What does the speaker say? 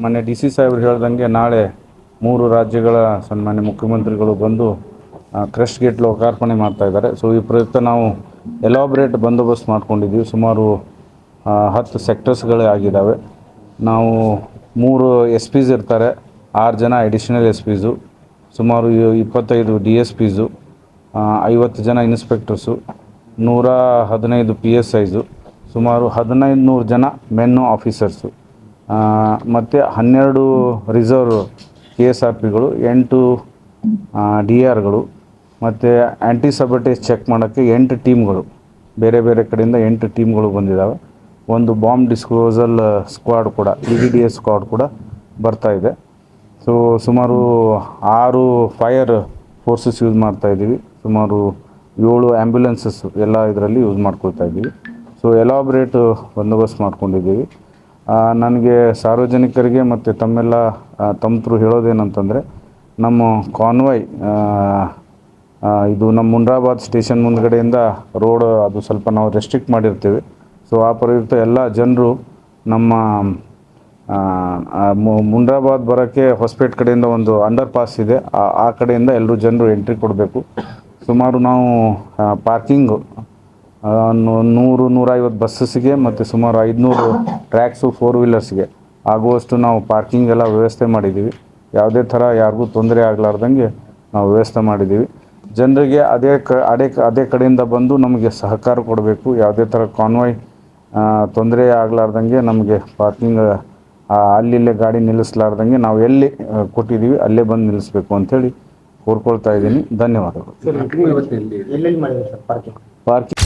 ಮೊನ್ನೆ D C ಸಾಹೇಬ್ರು ಹೇಳ್ದಂಗೆ ನಾಳೆ 3 ರಾಜ್ಯಗಳ ಸನ್ಮಾನ್ಯ ಮುಖ್ಯಮಂತ್ರಿಗಳು ಬಂದು ಕ್ರಶ್ ಗೇಟ್ ಲೋಕಾರ್ಪಣೆ ಮಾಡ್ತಾ ಇದ್ದಾರೆ. ಸೊ ಈ ಪ್ರಯುಕ್ತ ನಾವು ಎಲಾಬ್ರೇಟ್ ಬಂದೋಬಸ್ತ್ ಮಾಡ್ಕೊಂಡಿದ್ದೀವಿ. ಸುಮಾರು 10 ಸೆಕ್ಟರ್ಸ್ಗಳೇ ಆಗಿದ್ದಾವೆ. ನಾವು 3 SP ಇರ್ತಾರೆ, 6 ಜನ ಅಡಿಷನಲ್ SPಸು, ಸುಮಾರು 25 DSPಸು, 50 ಜನ ಇನ್ಸ್ಪೆಕ್ಟರ್ಸು, 115 PSIಸು, ಸುಮಾರು 1500 ಜನ ಮೆನ್ನು ಆಫೀಸರ್ಸು, ಮತ್ತು 12 ರಿಸರ್ವ್ KSRPಗಳು, 8 DRಗಳು, ಮತ್ತು ಆ್ಯಂಟಿ ಸಬಟೇಜ್ ಚೆಕ್ ಮಾಡೋಕ್ಕೆ 8 ಟೀಮ್ಗಳು, ಬೇರೆ ಬೇರೆ ಕಡೆಯಿಂದ 8 ಟೀಮ್ಗಳು ಬಂದಿದ್ದಾವೆ. ಒಂದು ಬಾಂಬ್ ಡಿಸ್ಕ್ಲೋಸಲ್ ಸ್ಕ್ವಾಡ್ ಕೂಡ, EDDS ಸ್ಕ್ವಾಡ್ ಕೂಡ ಬರ್ತಾ ಇದೆ. ಸೊ ಸುಮಾರು 6 ಫೈರ್ ಫೋರ್ಸಸ್ ಯೂಸ್ ಮಾಡ್ತಾಯಿದ್ದೀವಿ, ಸುಮಾರು 7 ಆ್ಯಂಬ್ಯುಲೆನ್ಸಸ್ ಎಲ್ಲ ಇದರಲ್ಲಿ ಯೂಸ್ ಮಾಡ್ಕೊಳ್ತಾ ಇದ್ದೀವಿ. ಸೊ ಎಲಾಬ್ರೇಟ್ ಬಂದೋಬಸ್ತ್ ಮಾಡ್ಕೊಂಡಿದ್ದೀವಿ. ನನಗೆ ಸಾರ್ವಜನಿಕರಿಗೆ ಮತ್ತು ತಮ್ಮೆಲ್ಲ ತಮ್ಮ ಹೇಳೋದೇನಂತಂದರೆ, ನಮ್ಮ ಕಾನ್ವಾಯ್ ಇದು ನಮ್ಮ ಮುಂಡ್ರಾಬಾದ್ ಸ್ಟೇಷನ್ ಮುಂದ್ಗಡೆಯಿಂದ ರೋಡ್ ಅದು ಸ್ವಲ್ಪ ನಾವು ರೆಸ್ಟ್ರಿಕ್ಟ್ ಮಾಡಿರ್ತೀವಿ. ಸೊ ಆ ಪ್ರಯುಕ್ತ ಎಲ್ಲ ಜನರು ನಮ್ಮ ಮುಂಡ್ರಾಬಾದ್ ಬರೋಕ್ಕೆ ಹೊಸಪೇಟೆ ಕಡೆಯಿಂದ ಒಂದು ಅಂಡರ್ ಪಾಸ್ ಇದೆ, ಆ ಕಡೆಯಿಂದ ಎಲ್ಲರೂ ಜನರು ಎಂಟ್ರಿ ಕೊಡಬೇಕು. ಸುಮಾರು ನಾವು ಪಾರ್ಕಿಂಗು 100-150 ಬಸ್ಸಸ್ಗೆ ಮತ್ತು ಸುಮಾರು 500 ಟ್ರ್ಯಾಕ್ಸು 4 ವೀಲರ್ಸ್ಗೆ ಆಗುವಷ್ಟು ನಾವು ಪಾರ್ಕಿಂಗ್ ಎಲ್ಲ ವ್ಯವಸ್ಥೆ ಮಾಡಿದ್ದೀವಿ. ಯಾವುದೇ ಥರ ಯಾರಿಗೂ ತೊಂದರೆ ಆಗಲಾರ್ದಂಗೆ ನಾವು ವ್ಯವಸ್ಥೆ ಮಾಡಿದ್ದೀವಿ. ಜನರಿಗೆ ಅದೇ ಕಡೆಯಿಂದ ಬಂದು ನಮಗೆ ಸಹಕಾರ ಕೊಡಬೇಕು. ಯಾವುದೇ ಥರ ಕಾನ್ವಾಯ್ ತೊಂದರೆ ಆಗಲಾರ್ದಂಗೆ ನಮಗೆ ಪಾರ್ಕಿಂಗ್ ಅಲ್ಲಿಲ್ಲೇ ಗಾಡಿ ನಿಲ್ಲಿಸಲಾರ್ದಂಗೆ ನಾವು ಎಲ್ಲಿ ಕೊಟ್ಟಿದ್ದೀವಿ ಅಲ್ಲೇ ಬಂದು ನಿಲ್ಲಿಸಬೇಕು ಅಂಥೇಳಿ ಕೋರ್ಕೊಳ್ತಾ ಇದ್ದೀನಿ. ಧನ್ಯವಾದಗಳು. ಎಲ್ಲೆಲ್ಲಿ ಮಾಡಿದ್ದೀವಿ ಸರ್ ಪಾರ್ಕಿಂಗ್?